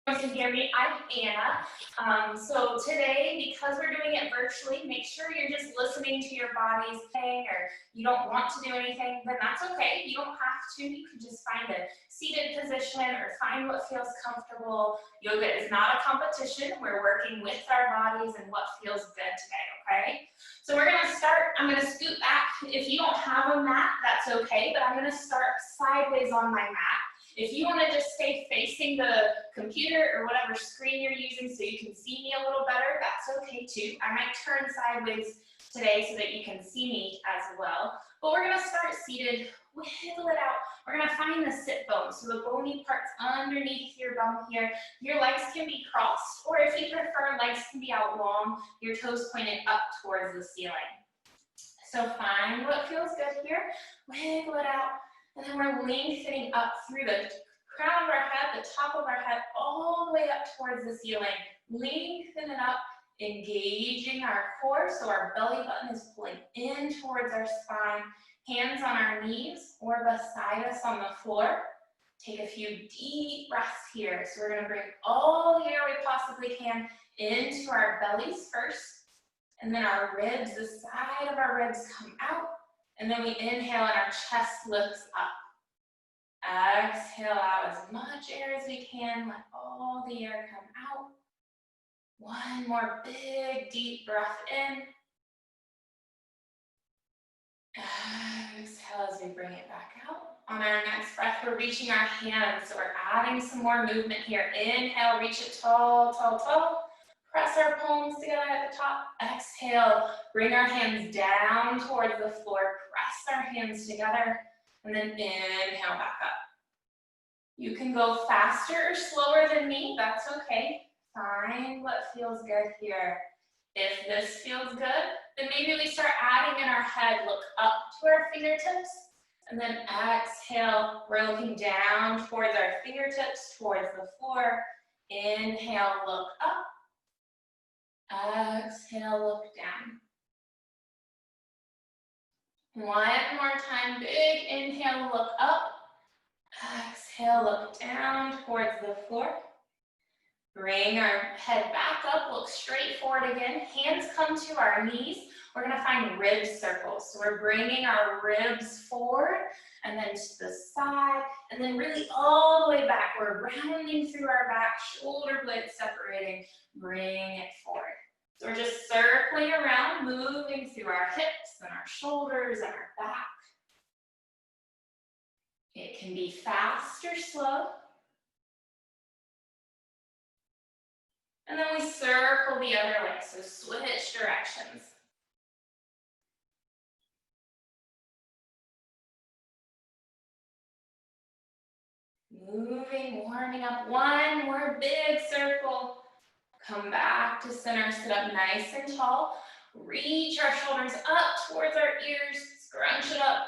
To hear me, I'm Anna. So today, because we're doing it virtually, make sure you're just listening to your body's thing, or you don't want to do anything, then that's okay. You don't have to. You can just find a seated position or find what feels comfortable. Yoga is not a competition. We're working with our bodies and what feels good today, okay? So we're gonna start, I'm gonna scoot back. If you don't have a mat, that's okay, but I'm gonna start sideways on my mat. If you want to just stay facing the computer or whatever screen you're using so you can see me a little better, that's okay too. I might turn sideways today so that you can see me as well. But we're going to start seated, wiggle it out. We're going to find the sit bone, so the bony part's underneath your bum here. Your legs can be crossed, or if you prefer, legs can be out long, your toes pointed up towards the ceiling. So find what feels good here, wiggle it out. And then we're lengthening up through the crown of our head, the top of our head, all the way up towards the ceiling. Lengthen it up, engaging our core, so our belly button is pulling in towards our spine. Hands on our knees or beside us on the floor. Take a few deep breaths here. So we're going to bring all the air we possibly can into our bellies first. And then our ribs, the side of our ribs come out. And then we inhale and our chest lifts up. Exhale out as much air as we can. Let all the air come out. One more big, deep breath in. Exhale as we bring it back out. On our next breath, we're reaching our hands. So we're adding some more movement here. Inhale, reach it tall, tall, tall. Press our palms together at the top. Exhale, bring our hands down towards the floor. Press our hands together. And then inhale back up. You can go faster or slower than me. That's okay. Find what feels good here. If this feels good, then maybe we start adding in our head. Look up to our fingertips. And then exhale. We're looking down towards our fingertips, towards the floor. Inhale, look up. Exhale, look down. One more time, big inhale, look up. Exhale, look down towards the floor. Bring our head back up, look straight forward again. Hands come to our knees. We're gonna find rib circles. So we're bringing our ribs forward and then to the side and then really all the way back. We're rounding through our back, shoulder blades separating. Bring it forward. So we're just circling around, moving through our hips and our shoulders and our back. It can be fast or slow. And then we circle the other way, so switch directions. Moving, warming up, one more big circle. Come back to center, sit up nice and tall. Reach our shoulders up towards our ears, scrunch it up.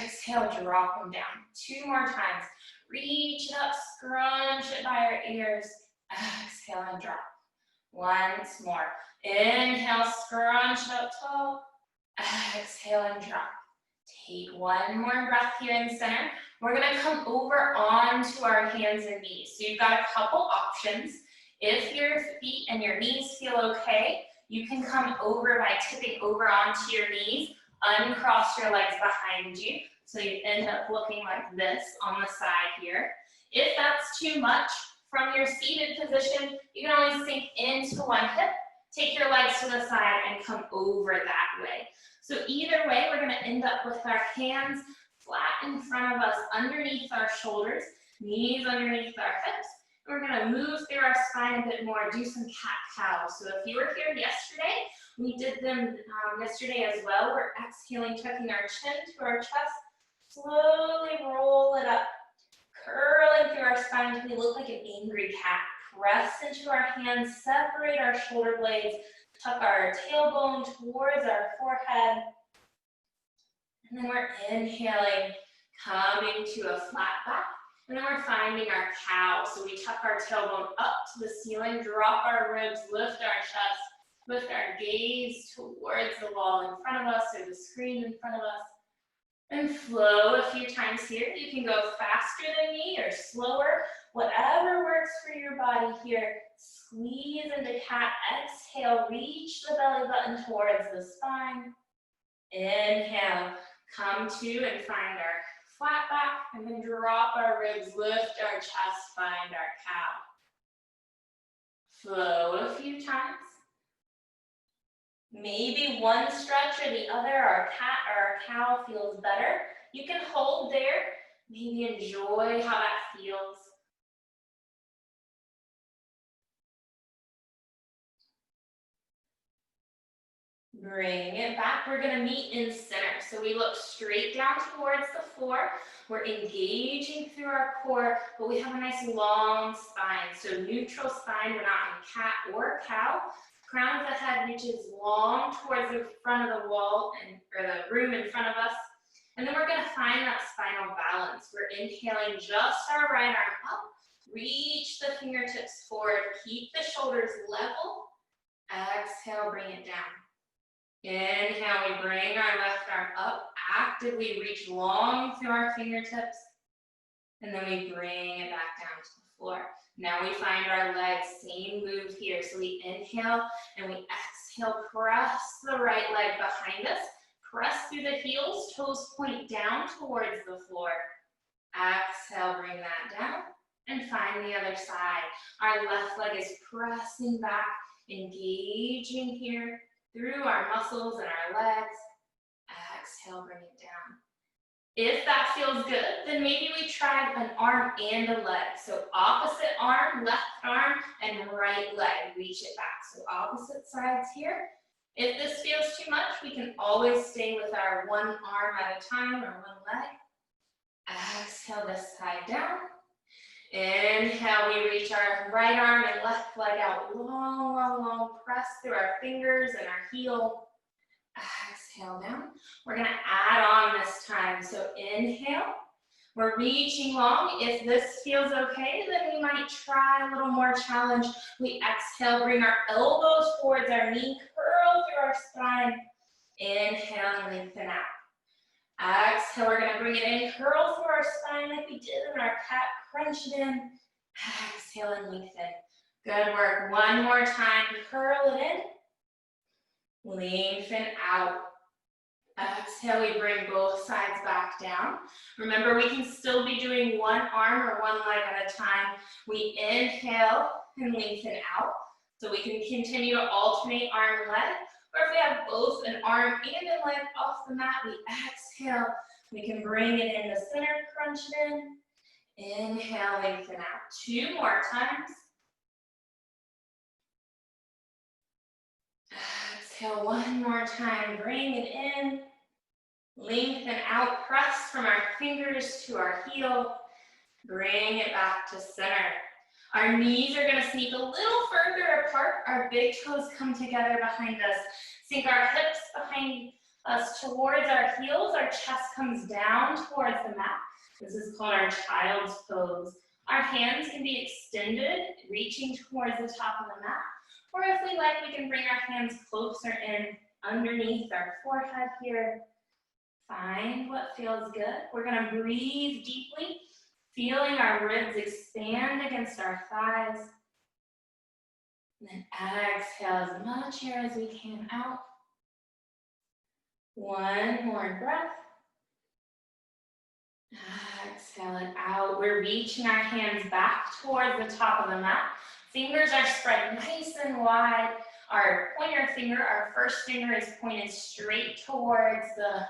Exhale, drop them down. Two more times. Reach it up, scrunch it by our ears. Exhale and drop. Once more. Inhale, scrunch it up tall. Exhale and drop. Take one more breath here in center. We're gonna come over onto our hands and knees. So you've got a couple options. If your feet and your knees feel okay, you can come over by tipping over onto your knees, uncross your legs behind you. So you end up looking like this on the side here. If that's too much, from your seated position, you can always sink into one hip, take your legs to the side and come over that way. So either way, we're gonna end up with our hands flat in front of us, underneath our shoulders, knees underneath our hips. We're gonna move through our spine a bit more, do some cat-cow. So if you were here yesterday, we did them yesterday as well. We're exhaling, tucking our chin to our chest, slowly roll it up, curling through our spine until we look like an angry cat. Press into our hands, separate our shoulder blades, tuck our tailbone towards our forehead. And then we're inhaling, coming to a flat back. And then we're finding our cow. So we tuck our tailbone up to the ceiling, drop our ribs, lift our chest, lift our gaze towards the wall in front of us or the screen in front of us. And flow a few times here. You can go faster than me or slower, Whatever works for your body here. Squeeze into cat. Exhale, reach the belly button towards the spine. Inhale, come to and find our flat back, and then drop our ribs, lift our chest, find our cow. Flow a few times. Maybe one stretch or the other, our cat or our cow feels better. You can hold there, maybe enjoy how that feels. Bring it back. We're going to meet in center. So we look straight down towards the floor. We're engaging through our core, but we have a nice long spine. So neutral spine, we're not in cat or cow. Crown of the head reaches long towards the front of the wall or the room in front of us. And then we're going to find that spinal balance. We're inhaling just our right arm up. Reach the fingertips forward. Keep the shoulders level. Exhale, bring it down. Inhale, we bring our left arm up, actively reach long through our fingertips, and then we bring it back down to the floor. Now we find our legs, same move here. So we inhale and we exhale, press the right leg behind us, press through the heels, toes point down towards the floor. Exhale, bring that down, and find the other side. Our left leg is pressing back, engaging here through our muscles and our legs. Exhale, bring it down. If that feels good, then maybe we try an arm and a leg. So opposite arm, left arm, and right leg. Reach it back. So opposite sides here. If this feels too much, we can always stay with our one arm at a time or one leg. Exhale, this side down. Inhale, we reach our right arm and left leg out long, long, long. Press through our fingers and our heel. Exhale down. We're going to add on this time. So inhale, we're reaching long. If this feels okay, then we might try a little more challenge. We exhale, bring our elbows towards our knee, curl through our spine. Inhale and lengthen out. Exhale, we're going to bring it in, curl through our spine like we did in our cat, crunch it in. Exhale and lengthen. Good work. One more time, curl it in. Lengthen out. Exhale, we bring both sides back down. Remember, we can still be doing one arm or one leg at a time. We inhale and lengthen out. So we can continue to alternate arm and leg. Or if we have both an arm and a leg off the mat, we exhale. We can bring it in the center, crunch it in. Inhale, lengthen out. Two more times. Exhale one more time, bring it in. Lengthen out, press from our fingers to our heel. Bring it back to center. Our knees are going to sneak a little further apart. Our big toes come together behind us. Sink our hips behind us towards our heels. Our chest comes down towards the mat. This is called our child's pose. Our hands can be extended, reaching towards the top of the mat. Or if we like, we can bring our hands closer in underneath our forehead here. Find what feels good. We're going to breathe deeply, feeling our ribs expand against our thighs. And then exhale as much air as we can out. One more breath. Exhale it out. We're reaching our hands back towards the top of the mat. Fingers are spread nice and wide. Our pointer finger, our first finger, is pointed straight towards the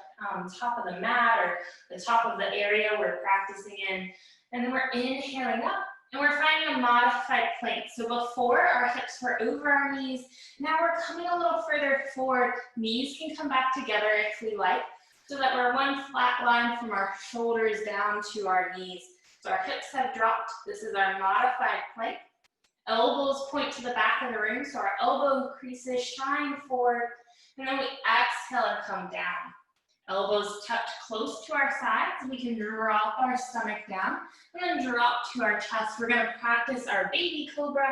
top of the mat or the top of the area we're practicing in. And then we're inhaling up and we're finding a modified plank. So before, our hips were over our knees. Now we're coming a little further forward. Knees can come back together if we like, so that we're one flat line from our shoulders down to our knees. So our hips have dropped. This is our modified plank. Elbows point to the back of the room, so our elbow creases shine forward. And then we exhale and come down. Elbows tucked close to our sides. We can drop our stomach down and then drop to our chest. We're going to practice our baby cobra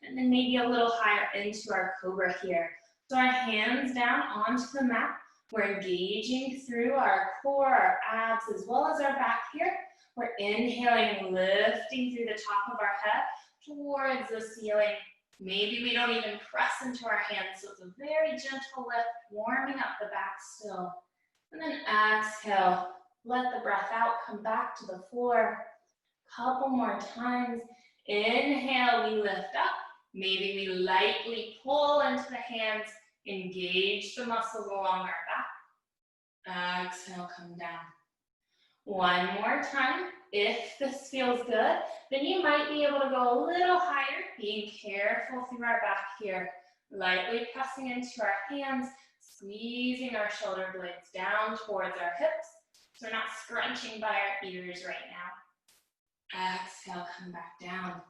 and then maybe a little higher into our cobra here. So our hands down onto the mat. We're engaging through our core, our abs, as well as our back here. We're inhaling, lifting through the top of our head towards the ceiling. Maybe we don't even press into our hands, so it's a very gentle lift, warming up the back still. And then exhale, let the breath out, come back to the floor. Couple more times. Inhale, we lift up. Maybe we lightly pull into the hands, engage the muscles along our back. Exhale, come down. One more time. If this feels good, then you might be able to go a little higher, being careful through our back here. Lightly pressing into our hands, squeezing our shoulder blades down towards our hips, so we're not scrunching by our ears right now. Exhale, come back down.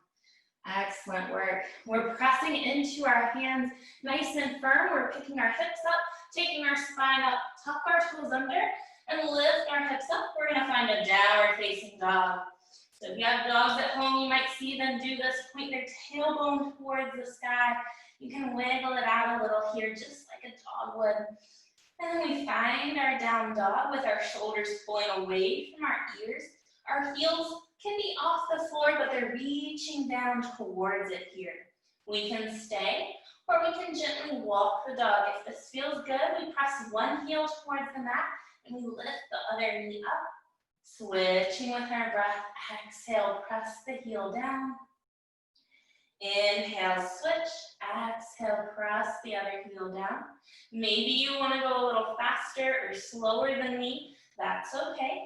Excellent work. We're pressing into our hands nice and firm. We're picking our hips up, taking our spine up, tuck our toes under, and lift our hips up. We're gonna find a downward facing dog. So if you have dogs at home, you might see them do this, point their tailbone towards the sky. You can wiggle it out a little here, just like a dog would. And then we find our down dog with our shoulders pulling away from our ears. Our heels can be off the floor, but they're reaching down towards it here. We can stay, or we can gently walk the dog. If this feels good, we press one heel towards the mat, and we lift the other knee up. Switching with our breath, exhale, press the heel down. Inhale, switch, exhale, press the other heel down. Maybe you want to go a little faster or slower than me, that's okay.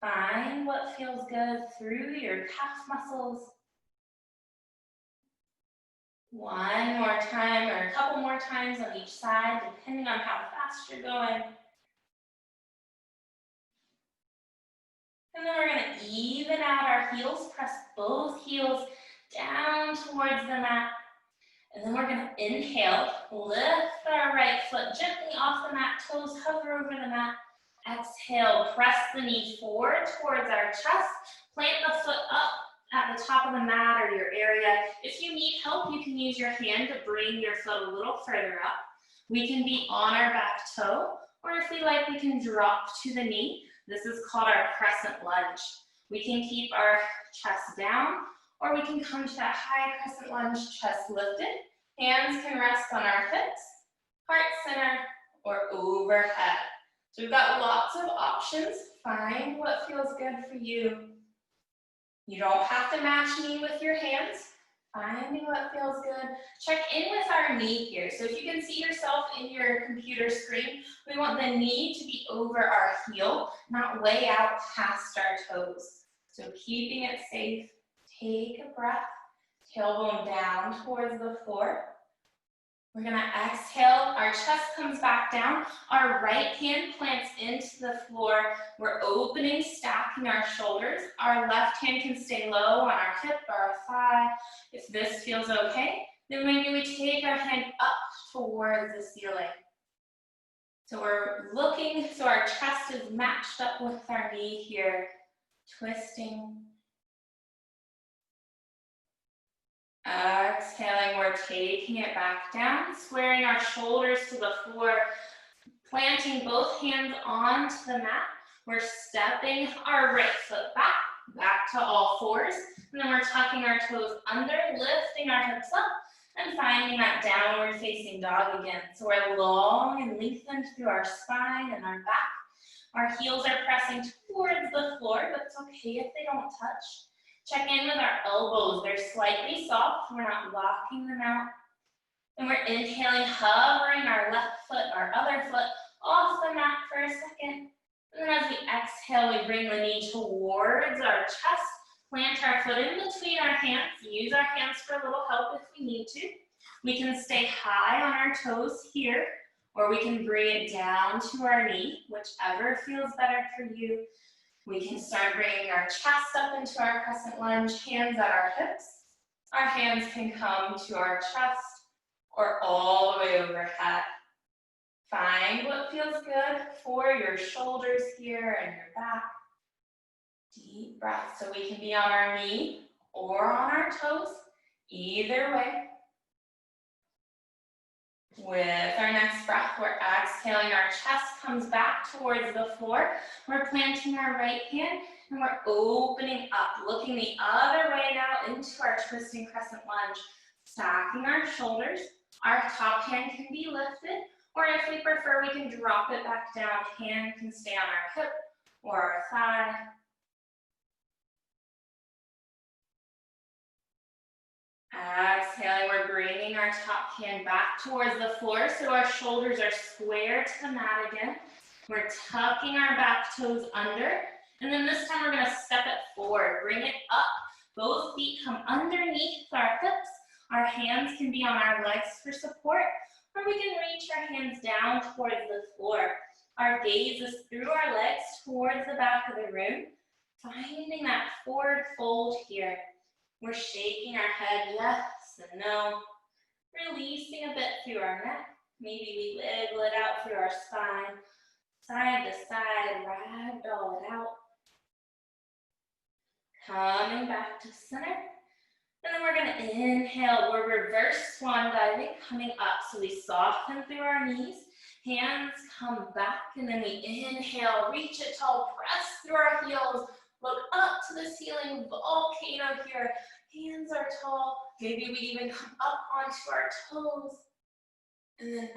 Find what feels good through your calf muscles. One more time or a couple more times on each side, depending on how fast you're going. And then we're going to even out our heels, press both heels down towards the mat. And then we're going to inhale, lift our right foot gently off the mat, toes hover over the mat. Exhale, press the knee forward towards our chest. Plant the foot up at the top of the mat or your area. If you need help, you can use your hand to bring your foot a little further up. We can be on our back toe, or if we like, we can drop to the knee. This is called our crescent lunge. We can keep our chest down, or we can come to that high crescent lunge, chest lifted. Hands can rest on our hips, heart center, or overhead. So we've got lots of options. Find what feels good for you. You don't have to match me with your hands. Finding what feels good. Check in with our knee here. So if you can see yourself in your computer screen, we want the knee to be over our heel, not way out past our toes. So keeping it safe, take a breath, tailbone down towards the floor. We're gonna exhale, our chest comes back down, our right hand plants into the floor. We're opening, stacking our shoulders. Our left hand can stay low on our hip or our thigh. If this feels okay, then maybe we take our hand up towards the ceiling. So we're looking, so our chest is matched up with our knee here, twisting. Exhaling, we're taking it back down, squaring our shoulders to the floor, planting both hands onto the mat. We're stepping our right foot back to all fours, and then we're tucking our toes under, lifting our hips up, and finding that downward facing dog again. So we're long and lengthened through our spine and our back. Our heels are pressing towards the floor, but it's okay if they don't touch. Check in with our elbows. They're slightly soft. We're not locking them out. And we're inhaling, hovering our left foot, our other foot off the mat for a second. And then as we exhale, we bring the knee towards our chest. Plant our foot in between our hands. Use our hands for a little help if we need to. We can stay high on our toes here, or we can bring it down to our knee, whichever feels better for you. We can start bringing our chest up into our crescent lunge, hands at our hips. Our hands can come to our chest or all the way overhead. Find what feels good for your shoulders here and your back. Deep breath, so we can be on our knee or on our toes, either way. With our next breath, we're exhaling, our chest comes back towards the floor. We're planting our right hand and we're opening up, looking the other way now into our twisting crescent lunge. Stacking our shoulders, our top hand can be lifted, or if we prefer, we can drop it back down. Hand can stay on our hip or our thigh. Exhaling, we're bringing our top hand back towards the floor so our shoulders are square to the mat again. We're tucking our back toes under, and then this time we're gonna step it forward, bring it up. Both feet come underneath our hips. Our hands can be on our legs for support, or we can reach our hands down towards the floor. Our gaze is through our legs towards the back of the room, finding that forward fold here. We're shaking our head yes and no, releasing a bit through our neck. Maybe we wiggle it out through our spine, side to side, ragdoll it out. Coming back to center. And then we're gonna inhale, we're reverse swan diving, coming up. So we soften through our knees, hands come back, and then we inhale, reach it tall, press through our heels, look up to the ceiling, volcano here. Hands are tall, maybe we even come up onto our toes. And then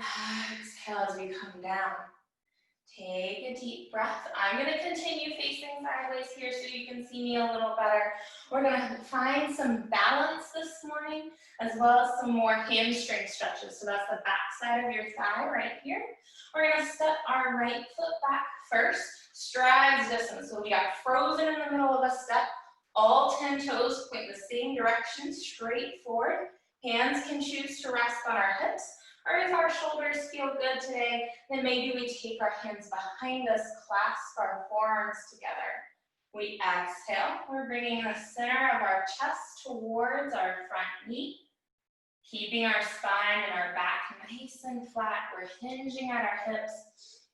exhale as we come down. Take a deep breath. I'm gonna continue facing sideways here so you can see me a little better. We're gonna find some balance this morning, as well as some more hamstring stretches. So that's the back side of your thigh right here. We're gonna step our right foot back first, strides distance. So we got frozen in the middle of a step. All 10 toes point the same direction, straight forward. Hands can choose to rest on our hips, or if our shoulders feel good today, then maybe we take our hands behind us, clasp our forearms together. We exhale, we're bringing the center of our chest towards our front knee, keeping our spine and our back nice and flat. We're hinging at our hips.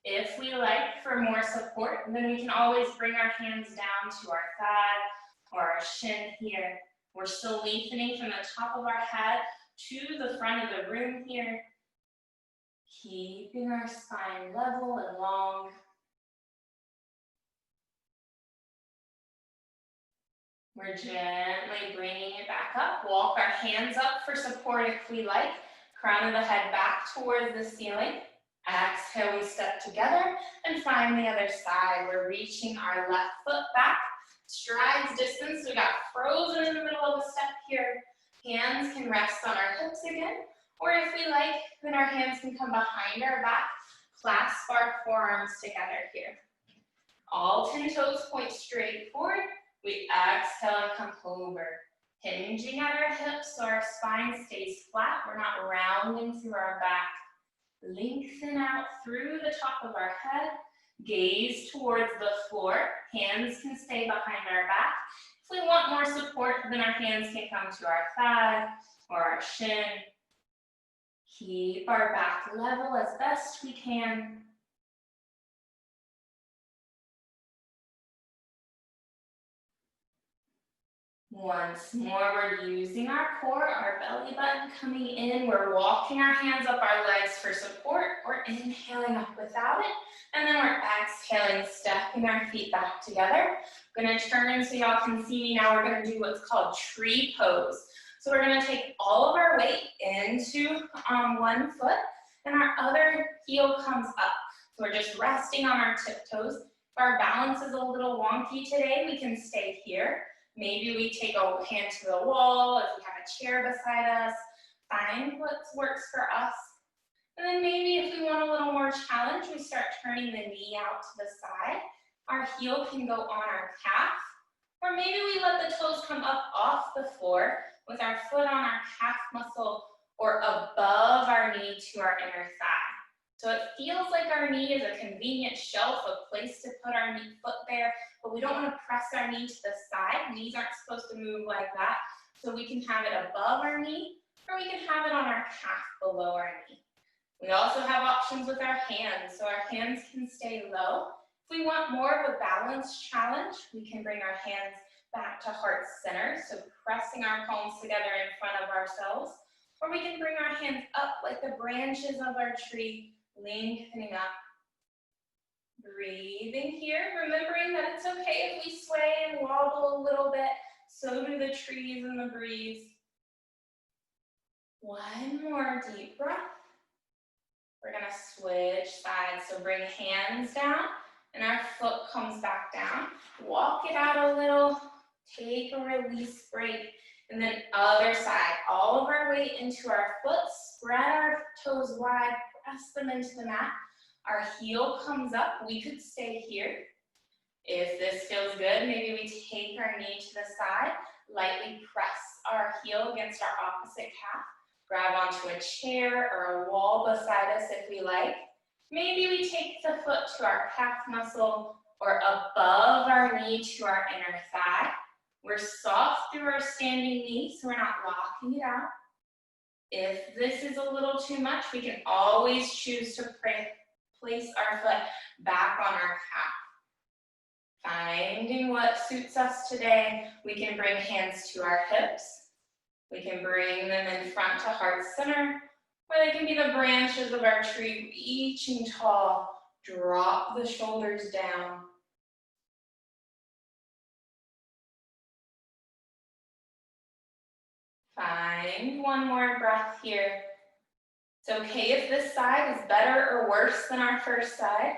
If we like for more support, then we can always bring our hands down to our thigh or our shin here. We're still lengthening from the top of our head to the front of the room here. Keeping our spine level and long. We're gently bringing it back up. Walk our hands up for support if we like. Crown of the head back towards the ceiling. Exhale, we step together and find the other side. We're reaching our left foot back. Strides distance. We got frozen in the middle of a step here. Hands can rest on our hips again. Or if we like, then our hands can come behind our back, clasp our forearms together here. All 10 toes point straight forward. We exhale and come over. Hinging at our hips so our spine stays flat. We're not rounding through our back. Lengthen out through the top of our head. Gaze towards the floor. Hands can stay behind our back. If we want more support, then our hands can come to our thigh or our shin. Keep our back level as best we can. Once more, we're using our core, our belly button coming in. We're walking our hands up our legs for support. We're inhaling up without it. And then we're exhaling, stepping our feet back together. We're gonna turn so y'all can see me now. We're gonna do what's called tree pose. So we're gonna take all of our weight into one foot and our other heel comes up. So we're just resting on our tiptoes. If our balance is a little wonky today, we can stay here. Maybe we take a hand to the wall, if we have a chair beside us, find what works for us. And then maybe if we want a little more challenge, we start turning the knee out to the side. Our heel can go on our calf, or maybe we let the toes come up off the floor with our foot on our calf muscle or above our knee to our inner thigh. So it feels like our knee is a convenient shelf, a place to put our foot there, but we don't want to press our knee to the side. Knees aren't supposed to move like that. So we can have it above our knee, or we can have it on our calf below our knee. We also have options with our hands, so our hands can stay low. If we want more of a balanced challenge, we can bring our hands back to heart center, so pressing our palms together in front of ourselves. or we can bring our hands up like the branches of our tree, lengthening up. Breathing here, remembering that it's okay if we sway and wobble a little bit. So do the trees and the breeze. One more deep breath. We're gonna switch sides. So bring hands down and our foot comes back down. Walk it out a little, take a release break. And then other side, all of our weight into our foot, spread our toes wide, press them into the mat. Our heel comes up, we could stay here. If this feels good, maybe we take our knee to the side, lightly press our heel against our opposite calf, grab onto a chair or a wall beside us if we like. Maybe we take the foot to our calf muscle or above our knee to our inner thigh. We're soft through our standing knee, so we're not locking it out. If this is a little too much, we can always choose to place our foot back on our calf. Finding what suits us today, we can bring hands to our hips. We can bring them in front to heart center, or they can be the branches of our tree reaching tall. Drop the shoulders down. Find one more breath here. It's okay if this side is better or worse than our first side.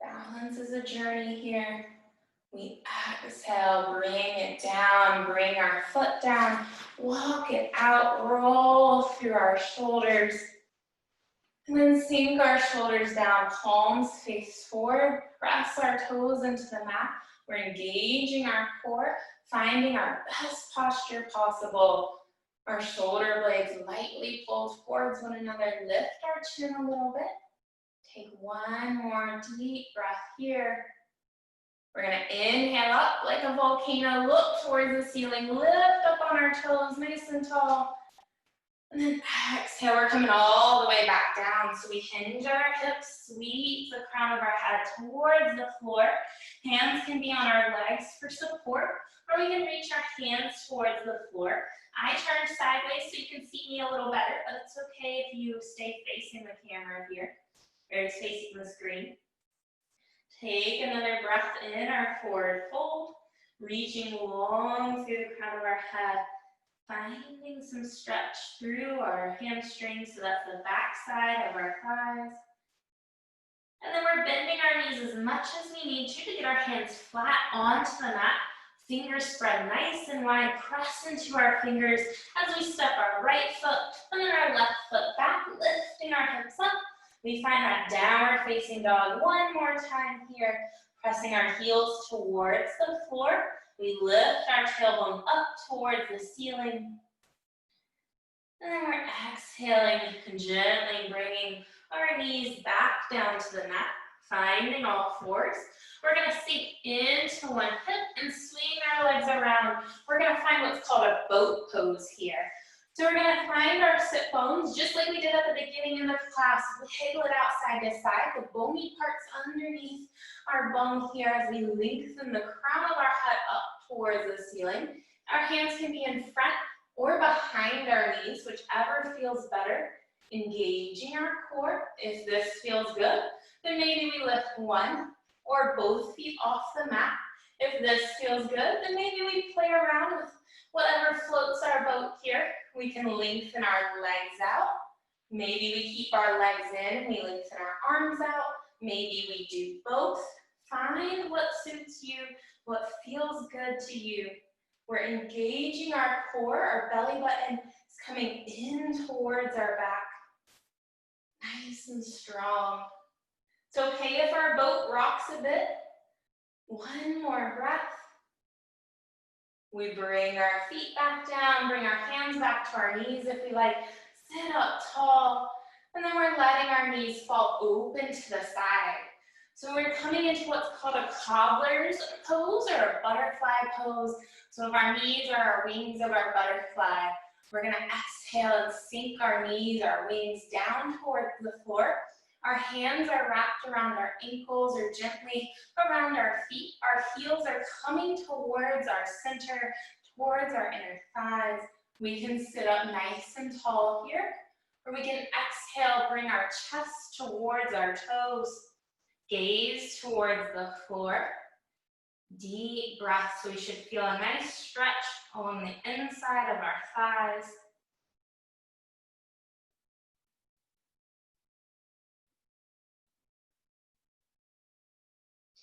Balance is a journey here. We exhale, bring it down, bring our foot down, walk it out, roll through our shoulders. And then sink our shoulders down, palms face forward, press our toes into the mat. We're engaging our core, finding our best posture possible. Our shoulder blades lightly pull towards one another, lift our chin a little bit. Take one more deep breath here. We're gonna inhale up like a volcano, look towards the ceiling, lift up on our toes, nice and tall. And then exhale, we're coming all the way back down. So we hinge our hips, sweep the crown of our head towards the floor. Hands can be on our legs for support, or we can reach our hands towards the floor. I turn sideways so you can see me a little better, but it's okay if you stay facing the camera here, or facing the screen. Take another breath in, our forward fold, reaching long through the crown of our head. Finding some stretch through our hamstrings, so that's the back side of our thighs. And then we're bending our knees as much as we need to get our hands flat onto the mat. Fingers spread nice and wide, press into our fingers as we step our right foot and then our left foot back, lifting our hips up. We find that downward facing dog one more time here, pressing our heels towards the floor. We lift our tailbone up towards the ceiling. And then we're exhaling and gently bringing our knees back down to the mat, finding all fours. We're gonna sink into one hip and swing our legs around. We're gonna find what's called a boat pose here. So we're gonna find our sit bones, just like we did at the beginning of the class. Wiggle it out side to side, the bony parts underneath our bone here as we lengthen the crown of our head up towards the ceiling. Our hands can be in front or behind our knees, whichever feels better. Engaging our core. If this feels good, then maybe we lift one or both feet off the mat. If this feels good, then maybe we play around with whatever floats our boat here. We can lengthen our legs out. Maybe we keep our legs in and we lengthen our arms out. Maybe we do both. Find what suits you, what feels good to you. We're engaging our core, our belly button is coming in towards our back. Nice and strong. It's okay if our boat rocks a bit. One more breath. We bring our feet back down, bring our hands back to our knees if we like. Sit up tall, and then we're letting our knees fall open to the side. So we're coming into what's called a cobbler's pose or a butterfly pose. So if our knees are our wings of our butterfly, we're gonna exhale and sink our knees, our wings down towards the floor. Our hands are wrapped around our ankles or gently around our feet. Our heels are coming towards our center, towards our inner thighs. We can sit up nice and tall here, or we can exhale, bring our chest towards our toes, gaze towards the floor. Deep breath, so we should feel a nice stretch along the inside of our thighs.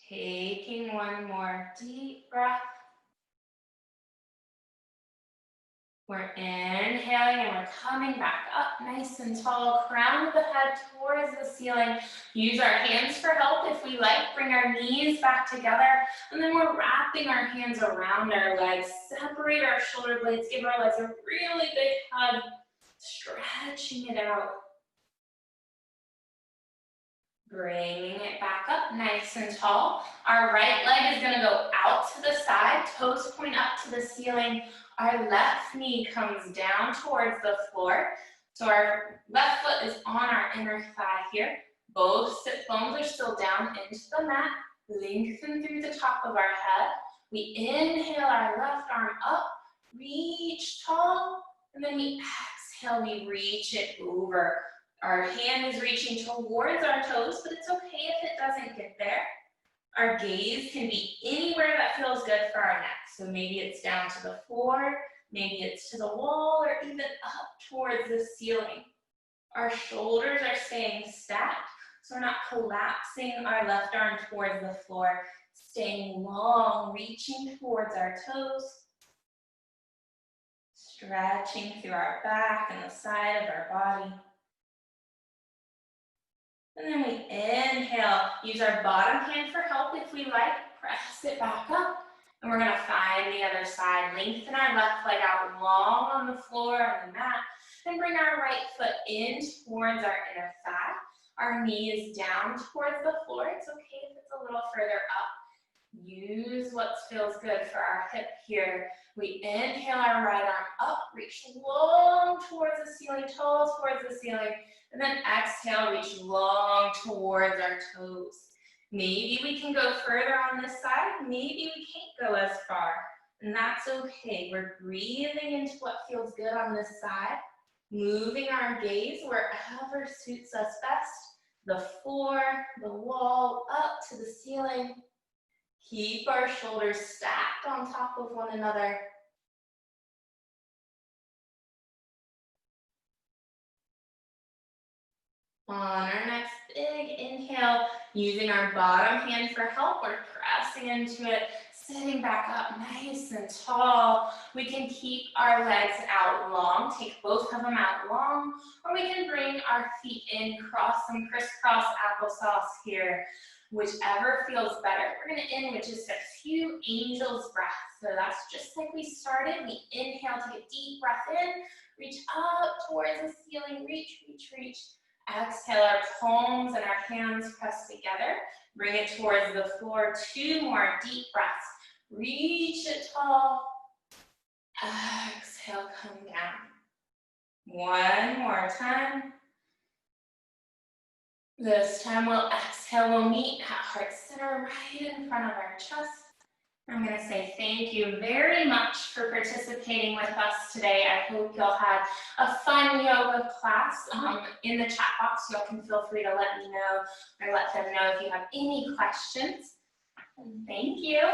Taking one more deep breath. We're inhaling and we're coming back up nice and tall, crown of the head towards the ceiling. Use our hands for help if we like. Bring our knees back together, and then we're wrapping our hands around our legs. Separate our shoulder blades, give our legs a really big hug, stretching it out. Bringing it back up nice and tall. Our right leg is gonna go out to the side, toes point up to the ceiling. Our left knee comes down towards the floor. So our left foot is on our inner thigh here. Both sit bones are still down into the mat. Lengthen through the top of our head. We inhale our left arm up, reach tall, and then we exhale, we reach it over. Our hand is reaching towards our toes, but it's okay if it doesn't get there. Our gaze can be anywhere that feels good for our neck. So maybe it's down to the floor, maybe it's to the wall, or even up towards the ceiling. Our shoulders are staying stacked, so we're not collapsing our left arm towards the floor, staying long, reaching towards our toes, stretching through our back and the side of our body. And then we inhale, use our bottom hand for help if we like, press it back up. And we're gonna find the other side. Lengthen our left leg out long on the floor, on the mat, and bring our right foot in towards our inner thigh. Our knee is down towards the floor. It's okay if it's a little further up. Use what feels good for our hip here. We inhale our right arm up, reach long towards the ceiling, toes towards the ceiling. And then exhale, reach long towards our toes. Maybe we can go further on this side. Maybe we can't go as far. And that's okay. We're breathing into what feels good on this side. Moving our gaze wherever suits us best. The floor, the wall, up to the ceiling. Keep our shoulders stacked on top of one another. On our next big inhale, using our bottom hand for help, we're pressing into it, sitting back up nice and tall. We can keep our legs out long, take both of them out long, or we can bring our feet in, cross them, crisscross applesauce here. Whichever feels better. We're gonna end with just a few angel's breaths. So that's just like we started. We inhale, take a deep breath in, reach up towards the ceiling, reach, reach, reach. Exhale, our palms and our hands press together. Bring it towards the floor. 2 more deep breaths. Reach it tall. Exhale, come down. 1 more time. This time we'll exhale, we'll meet at heart center right in front of our chest. I'm going to say thank you very much for participating with us today. I hope y'all had a fun yoga class. In the chat box, y'all can feel free to let me know or let them know if you have any questions. Thank you.